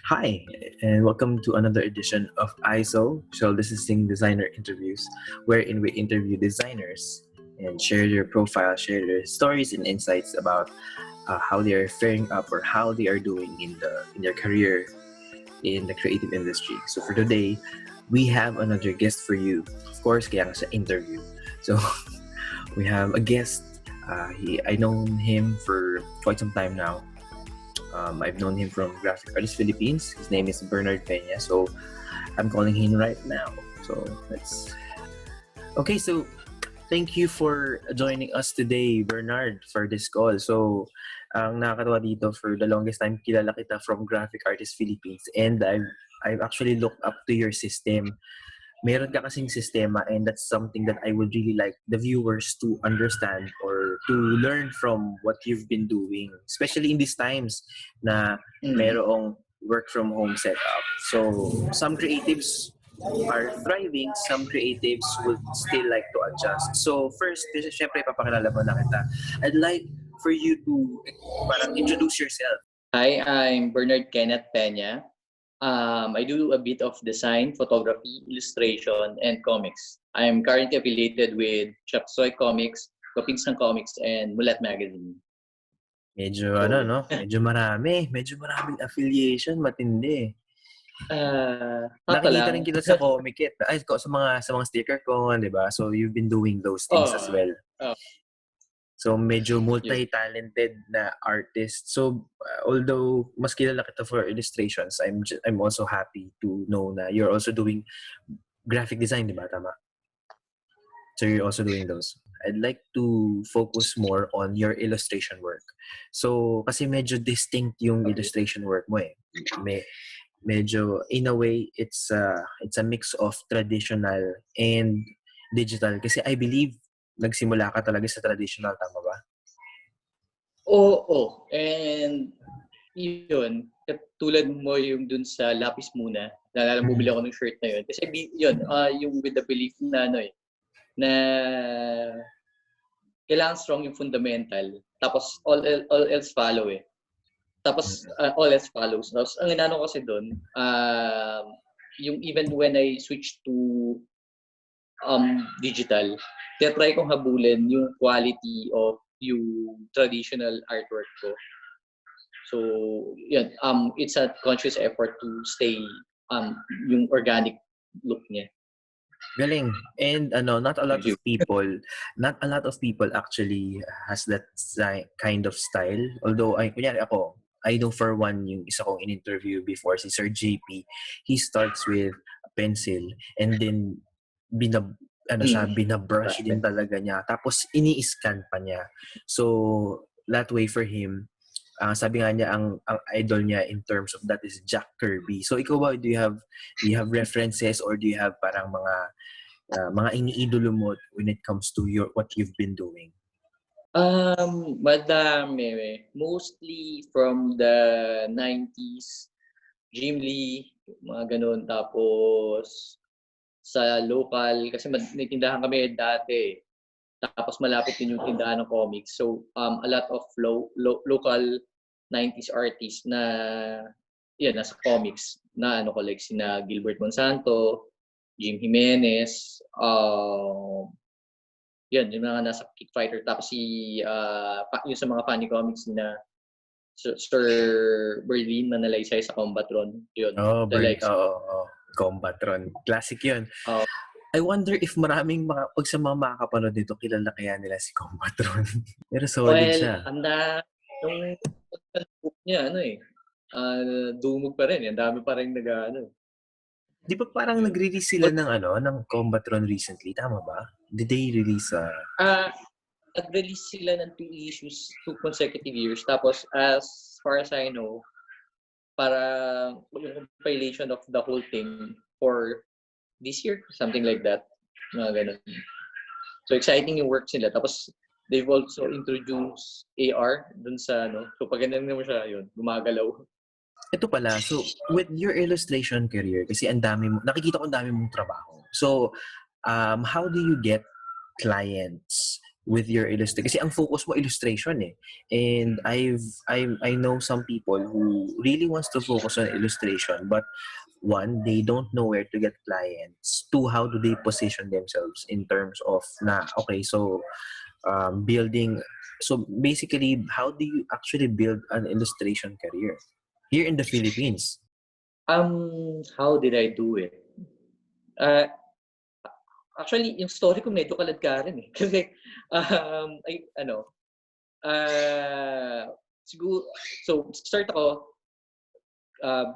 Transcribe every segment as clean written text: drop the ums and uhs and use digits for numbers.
Hi, and welcome to another edition of SAW.DESIGN Designer Interviews, wherein we interview designers and share their profile, share their stories and insights about how they are faring up or how they are doing in their career in the creative industry. So for today, we have another guest for you. Of course, kaya nga sa interview. So we have a guest. I know him for quite some time now. I've known him from Graphic Artists Philippines. His name is Bernard Pena. So I'm calling him right now. So so thank you for joining us today, Bernard, for this call. So ang nakakatawa dito, for the longest time kilala kita from Graphic Artists Philippines, and I've actually looked up to your system. Meron ka kasing sistema, and that's something that I would really like the viewers to understand or to learn from what you've been doing, especially in these times na merong work from home setup. So some creatives are thriving, some creatives would still like to adjust. So first, syempre papakilala mo na kita. I'd like for you to parang introduce yourself. Hi, I'm Bernard Kenneth Pena. I do a bit of design, photography, illustration, and comics. I'm currently affiliated with 𝐃𝐞𝐬𝐢𝐬𝐧𝐠, Comics, and Mulat Magazine. Medyo medyo maraming affiliation, matindi. Nakikita rin kita sa comic sa mga sticker ko, 'di ba? So you've been doing those things as well. So medyo multi-talented na artist. So although mas kilala kita for illustrations, I'm also happy to know na you're also doing graphic design, di ba? Tama? So you're also doing those. I'd like to focus more on your illustration work. So kasi medyo distinct yung illustration work mo eh. Medyo in a way it's a mix of traditional and digital, kasi I believe nagsimula ka talaga sa traditional, tama ba? Oo. And yun, katulad mo yung dun sa lapis muna, naalala mo bili ako ng shirt na yun. Kasi yun, yung with the belief na na kailangan strong yung fundamental, tapos all else follow eh. Tapos all else follows. Tapos ang inano kasi dun, yung even when I switch to digital, try kong habulin yung quality of yung traditional artwork ko. So, yun, it's a conscious effort to stay yung organic look niya. Galing. And not a lot of people actually has that kind of style. Although kunyari ako, I know for one yung isa kong in-interview before, si Sir JP, he starts with a pencil and then binabrush din talaga niya. Tapos ini-scan pa niya. So that way for him, sabi nga niya ang idol niya in terms of that is Jack Kirby. So ikaw ba, do you have references or do you have parang mga iniidolo mo when it comes to what you've been doing? Madami. Mostly from the 90s, Jim Lee, mga ganun. Tapos sa local, kasi may tindahan kami dati. Tapos malapit din yung tindahan ng comics. So a lot of local 90s artists na nasa comics na like sina Gilbert Monsanto, Jim Jimenez, yung mga nasa Kick Fighter. Tapos yung sa mga funny comics na Sir Berlin na nalaysay sa Combatron. Yun. Combatron. Classic yun. I wonder if maraming pag sa mga makakapanood dito, kilala kaya nila si Combatron. Pero solid siya. Yung book niya, dumog pa rin. Ang dami pa rin Di ba parang nag-release sila ng Combatron recently? Tama ba? Did they release nag-release sila ng 2 issues, 2 consecutive years. Tapos, as far as I know, para yung compilation of the whole thing for this year, something like that. Mga ganun. So, exciting yung work sila. Tapos, they've also introduced AR dun sa So, pag ganun mo siya, yun, gumagalaw. Ito pala, so, with your illustration career, kasi nakikita ko ang dami mong trabaho. So, how do you get clients with your illustration? Kasi ang focus mo illustration eh. And I know some people who really wants to focus on illustration, but one, they don't know where to get clients. Two, how do they position themselves in terms of okay, so building. So basically, how do you actually build an illustration career here in the Philippines? How did I do it? Actually, yung story ko medyo kaladkarin eh. Kasi, siguro, so start ako,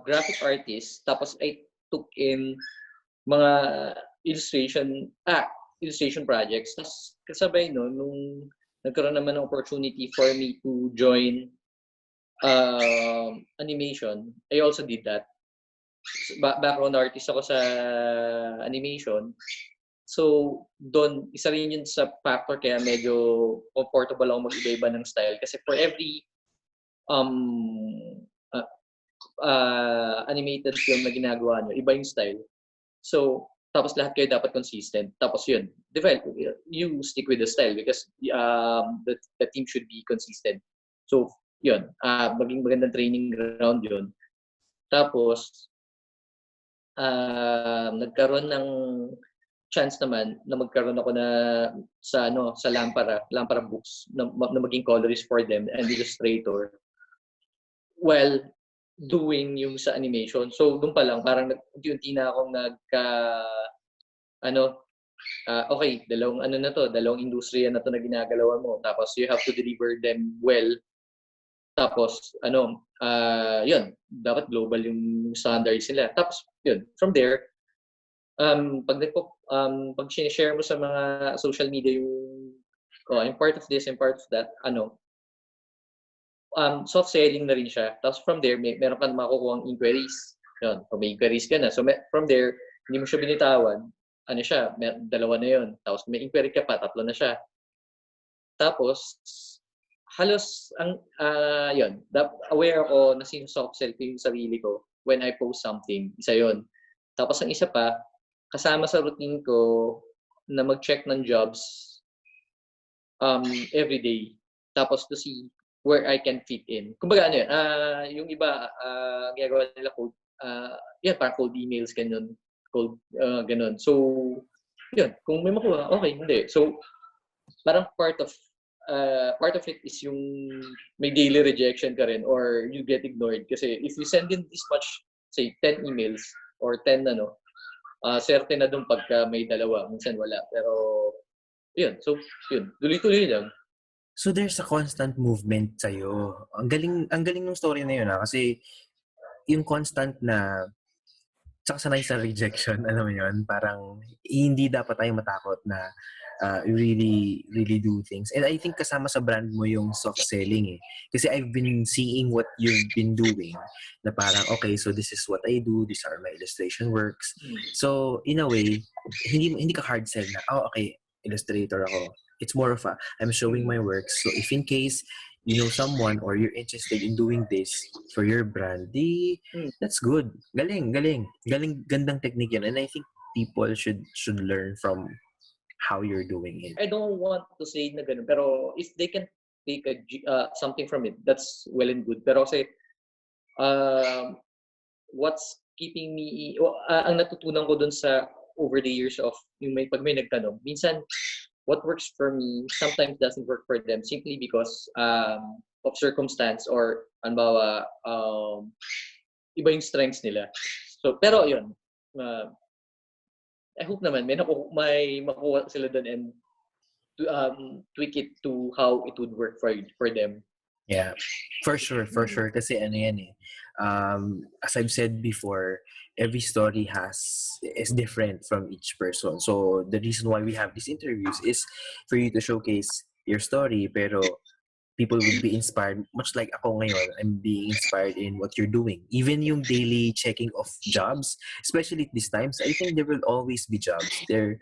graphic artist, tapos I took in mga illustration projects. Tapos kasabay no, nung nagkaroon naman ng opportunity for me to join animation, I also did that. Background artist ako sa animation. So, doon, isa rin yun sa factor kaya medyo comfortable ako mag-iba-iba ng style. Kasi for every animated film na ginagawa nyo, iba yung style. So, tapos lahat kayo dapat consistent. Tapos yun, you stick with the style because the team should be consistent. So, yun, maging magandang training ground yun. Tapos, nagkaroon ng chance naman na magkaroon ako sa Lampara books na maging colorist for them and illustrator while doing yung sa animation. So doon pa lang parang unti-unti na akong okay, dalawang industriya na to na ginagalawan mo. Tapos you have to deliver them well. Tapos yun, dapat global yung standards nila. Tapos yun, from there pag share mo sa mga social media yung I'm part of this, I'm part of that, soft selling na rin siya. Tapos from there, meron kang makukuha inquiries. Yun, kung may inquiries ka na. So from there, hindi mo siya binitawan, dalawa na yun. Tapos may inquiry ka pa, 3 na siya. Tapos, halos, yun, aware ako na soft sell ko yung sarili ko when I post something. Isa yun. Tapos ang isa pa, kasama sa routine ko na mag-check ng jobs every day. Tapos to see where I can fit in. Kumbaga yung iba, ginagawa nila code, parang cold emails, ganun. Ganun. So, yun, kung may makuha, okay, hindi. So, parang part of it is yung may daily rejection ka rin or you get ignored. Kasi if you send in this much, say, 10 emails or 10 swerte na doon pagka may dalawa, minsan wala. Pero, yun. So, yun. Tuloy-tuloy lang. So, there's a constant movement sa'yo. Ang galing ng story na yun, kasi yung constant na tsaka sanay sa rejection, alam mo yun, parang hindi dapat tayo matakot na really do things. And I think kasama sa brand mo yung soft selling eh. Kasi I've been seeing what you've been doing na parang, okay, so this is what I do, these are my illustration works. So, in a way, hindi ka hard sell na, okay, illustrator ako. It's more of I'm showing my works. So, if in case you know someone or you're interested in doing this for your brand, that's good. Galing. Gandang technique yan. And I think people should learn from how you're doing it. I don't want to say na ganun, pero if they can take something from it, that's well and good. Pero kasi, what's keeping me, ang natutunan ko dun sa over the years of pag may nagtanong, minsan, what works for me sometimes doesn't work for them simply because of circumstance or anbawa iba yung strengths nila. So pero yun, I hope naman may makuha sila doon and tweak it to how it would work for them. Yeah, for sure. Kasi yan eh. As I've said before, every story is different from each person. So the reason why we have these interviews is for you to showcase your story, pero people will be inspired. Much like ako ngayon, I'm being inspired in what you're doing. Even yung daily checking of jobs, especially at these times, I think there will always be jobs. There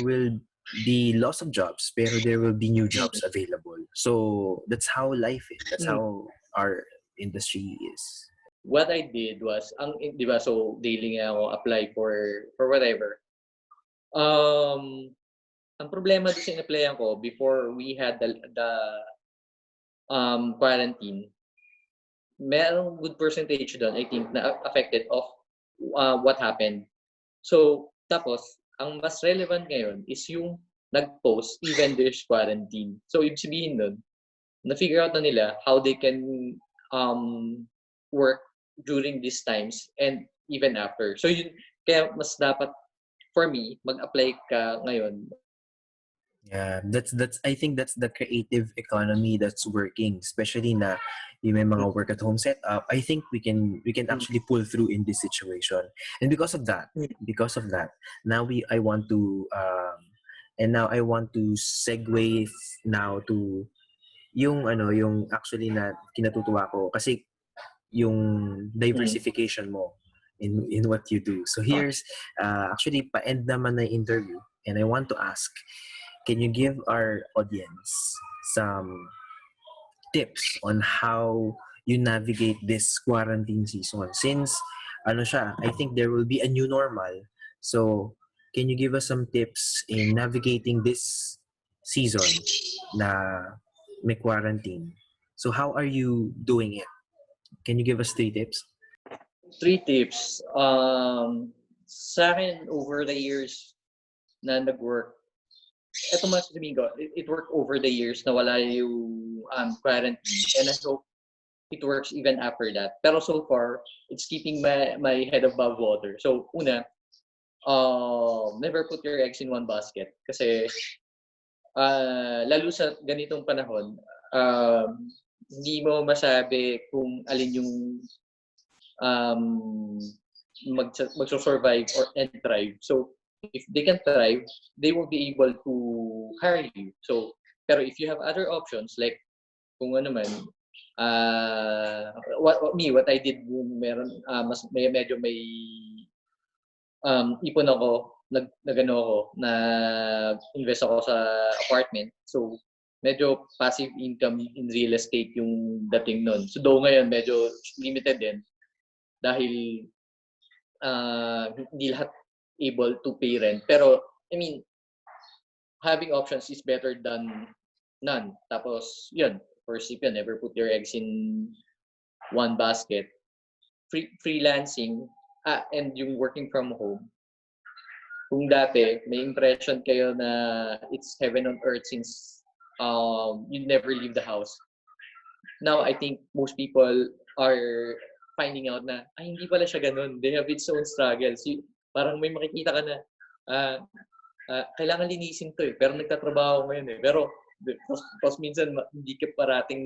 will be loss of jobs, pero there will be new jobs available. So that's how life is. That's how our industry is. What I did was, di ba, so daily nga ako apply for whatever. ang problema doon sa in-applyan ko before we had the quarantine, merong good percentage doon, I think, na affected of what happened. So, tapos, ang mas relevant ngayon is yung nag-post even there's quarantine. So, ibig sabihin nun, na-figure out na nila how they can work during these times and even after. So, yun, kaya mas dapat, for me, mag-apply ka ngayon. Yeah, that's I think that's the creative economy that's working, especially na yung may mga work at home setup. I think we can actually pull through in this situation. And because of that, now I want to segue now to yung actually na kinatutuwa ko kasi yung diversification mo in what you do. So here's actually pa-end naman na interview, and I want to ask, can you give our audience some tips on how you navigate this quarantine season? Since I think there will be a new normal. So, can you give us some tips in navigating this season na may quarantine? So, how are you doing it? Can you give us 3 tips? 3 tips. Sa akin, over the years na nag-work, ito mas sabihin ko, it worked over the years na wala yung quarantine, and I hope it works even after that. Pero so far, it's keeping my head above water. So, una, never put your eggs in one basket. Kasi, lalo sa ganitong panahon, hindi mo masabi kung alin yung magso-survive and thrive. So, if they can thrive, they won't be able to hire you. So, pero if you have other options, like kung ano man, what I did, meron, medyo may ipon ako, nag-invest ako sa apartment. So, medyo passive income in real estate yung dating nun. So, though ngayon, medyo limited din dahil hindi lahat able to pay rent. Pero, I mean, having options is better than none. Tapos, yun, first tip yun, never put your eggs in one basket. Freelancing, and yung working from home. Kung dati, may impression kayo na it's heaven on earth since you never leave the house. Now, I think most people are finding out na, hindi pala siya ganun. They have its own struggles. Parang may makikita ka na, kailangan linisin to pero nagtatrabaho ngayon Pero, tapos minsan, hindi ka parating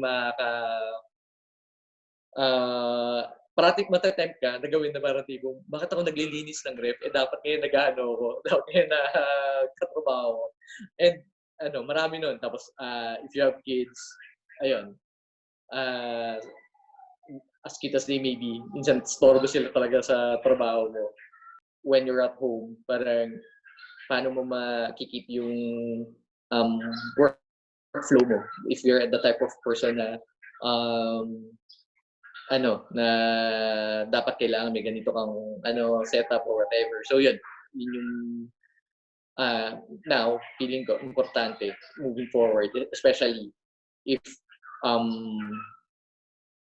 parating matatempt ka na gawin na parang tipong, bakit ako naglilinis ng ref? Dapat ngayon nag-ano ako. Dapat ngayon nagtatrabaho ako. And, marami nun. Tapos, if you have kids, ayun, as cute as they may be, minsan storbo sila talaga sa trabaho mo. When you're at home, parang paano mo makikip yung workflow mo if you're the type of person na na dapat kailangan may ganito kang setup or whatever. So yun yung now feeling ko importante moving forward, especially if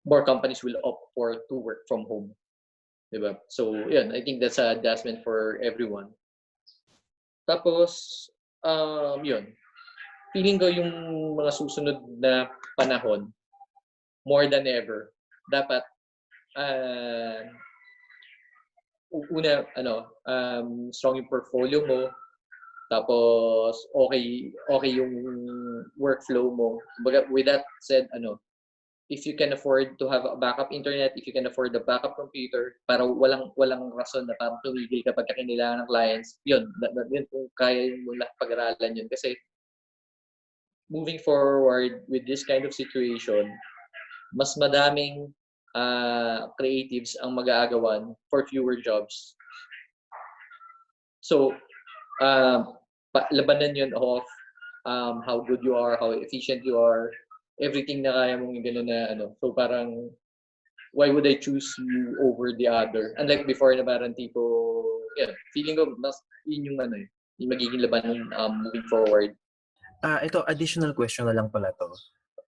more companies will opt to work from home. Diba? So, yun, I think that's an adjustment for everyone. Tapos, yun, feeling ko yung mga susunod na panahon, more than ever, dapat, una, strong yung portfolio mo, tapos, okay yung workflow mo. With that said, if you can afford to have a backup internet, if you can afford a backup computer, para walang rason na parang tumigil kapag kailangan ng clients, yun kung kaya mo lahat pag-aralan yun. Kasi moving forward with this kind of situation, mas madaming creatives ang mag-aagawan for fewer jobs. So, labanan yun of how good you are, how efficient you are, everything na kaya mong gano'n na So parang, why would I choose you over the other? Unlike before na parang tipo, feeling ko mas yun yung yung magiging laban moving forward. Ito, additional question na lang pala to.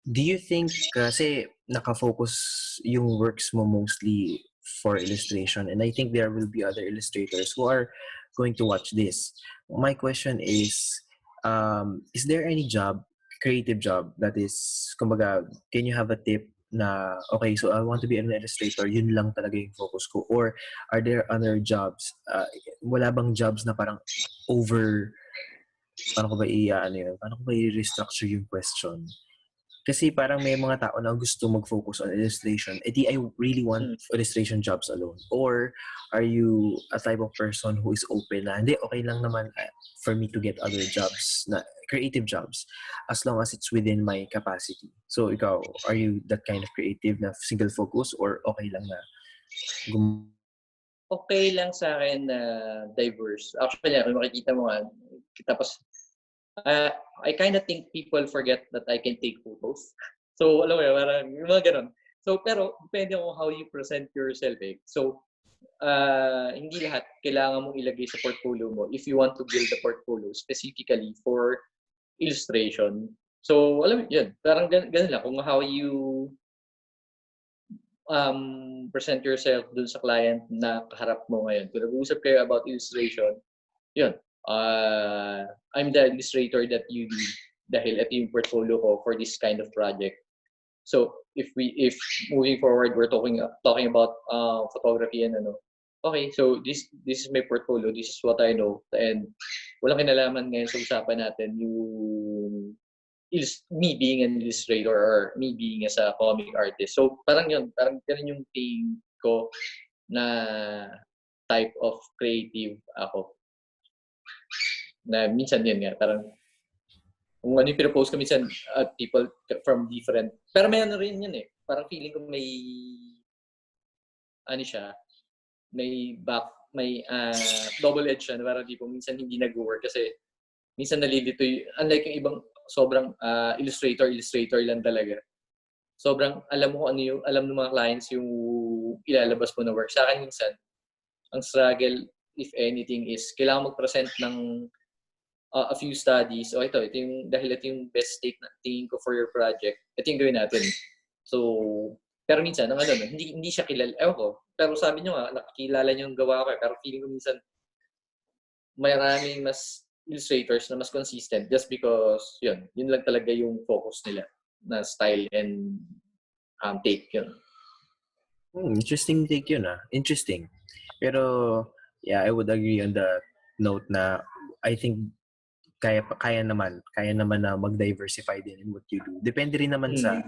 Do you think, kasi nakafocus yung works mo mostly for illustration, and I think there will be other illustrators who are going to watch this. My question is there any job, creative job, that is, kumbaga, can you have a tip na, okay, so I want to be an illustrator, yun lang talaga yung focus ko? Or are there other jobs? Wala bang jobs na parang paano ko ba i-restructure yung question? Kasi parang may mga tao na gusto mag-focus on illustration. I really want illustration jobs alone. Or are you a type of person who is open na, hindi, okay lang naman for me to get other jobs, na creative jobs, as long as it's within my capacity? So ikaw, are you that kind of creative na single focus, or okay lang na okay lang sa akin na diverse. Actually, kung makikita mo nga, tapos I kind of think people forget that I can take photos. So, alam mo yun, parang yung mga ganun. So, pero depende on how you present yourself eh. So, hindi lahat kailangan mong ilagay sa portfolio mo if you want to build a portfolio specifically for illustration. So, alam mo yun, parang ganun lang. Kung how you present yourself dun sa client na kaharap mo ngayon. Kung nag-uusap kayo about illustration, yun. I'm the illustrator that you need dahil ito yung portfolio ko for this kind of project. So if moving forward we're talking about photography and okay, so this is my portfolio, this is what I know, and walang kinalaman ngayon sa usapan natin yung me being an illustrator or me being as a comic artist. So parang ganun yung thing ko na type of creative ako. Na minsan yun nga, parang kung ano yung pinopost ko minsan people from different, pero may ano rin yun eh, parang feeling ko may may double edge siya, parang tipo minsan hindi nag-work kasi minsan nalilito unlike yung ibang sobrang illustrator lang talaga. Sobrang alam mo kung alam ng mga clients yung ilalabas mo na work. Sa akin minsan, ang struggle, if anything, is kailangan mag-present ng a few studies. Ito yung best take na tingin ko for your project. Ito yung gawin natin. So, pero minsan, hindi siya kilala. Ewan ko. Pero sabi nyo nga, nakikilala nyo yung gawa ko. Pero feeling ko minsan, maraming mas illustrators na mas consistent just because, yun lang talaga yung focus nila na style and take yun. Interesting take yun Interesting. Pero, yeah, I would agree on the note na I think kaya naman na mag-diversify din in what you do. Depende rin naman sa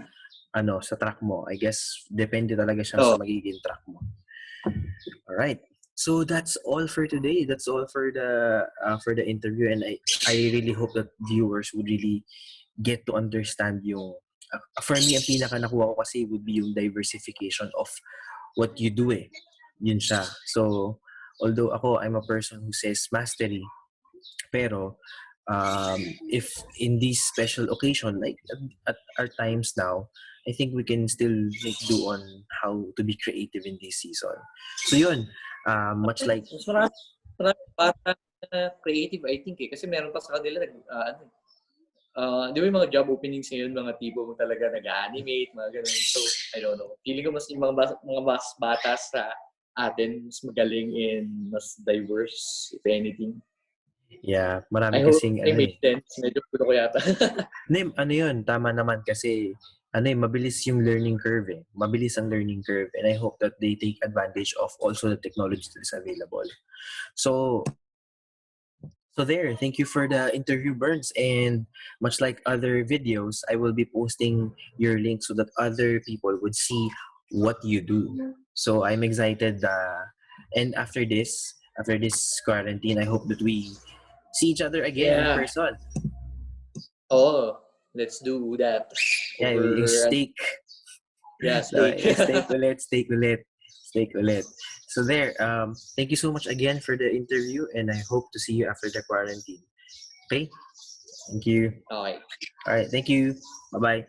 track mo. I guess depende talaga siya sa magiging track mo. All right. So that's all for today. That's all for the interview, and I really hope that viewers would really get to understand yung for me, ang pinaka nakuha ko kasi would be yung diversification of what you do eh. Yun siya. So although I'm a person who says mastery, pero if in this special occasion, like at our times now, I think we can still make do on how to be creative in this season. So yun, much like... Marami bata creative, I think kasi meron pa sa kanila, di ba yung mga job openings ngayon, mga tipo mo talaga nag-animate, mga ganun. So, I don't know. Feeling ko mas yung mga mas bata sa atin, mas magaling and mas diverse, if anything. Yeah, marami kasing make sense. Medyo pulo ko yata. Yun, tama naman kasi mabilis yung learning curve eh. Mabilis ang learning curve, and I hope that they take advantage of also the technology that is available. So there, thank you for the interview, Burns, and much like other videos, I will be posting your link so that other people would see what you do. So I'm excited and after this quarantine, I hope that we see each other again in person. Oh, let's do that. Yeah, yung steak. Yeah, steak. Steak ulit. So there, thank you so much again for the interview, and I hope to see you after the quarantine. Okay? Thank you. Okay. All right, thank you. Bye-bye.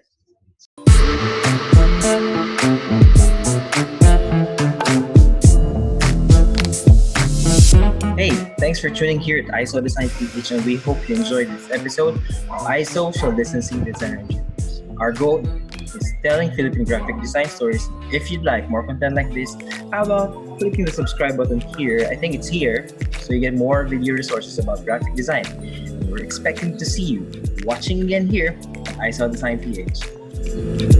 Hey, Thanks for tuning here at SAW.DESIGN PH, and we hope you enjoyed this episode of 𝐼/SAW.DESIGN Designer Juniors. Our goal is telling Philippine graphic design stories. If you'd like more content like this, how about clicking the subscribe button here? I think it's here, so you get more video resources about graphic design. And we're expecting to see you watching again here at 𝐼/SAW.DESIGN PH.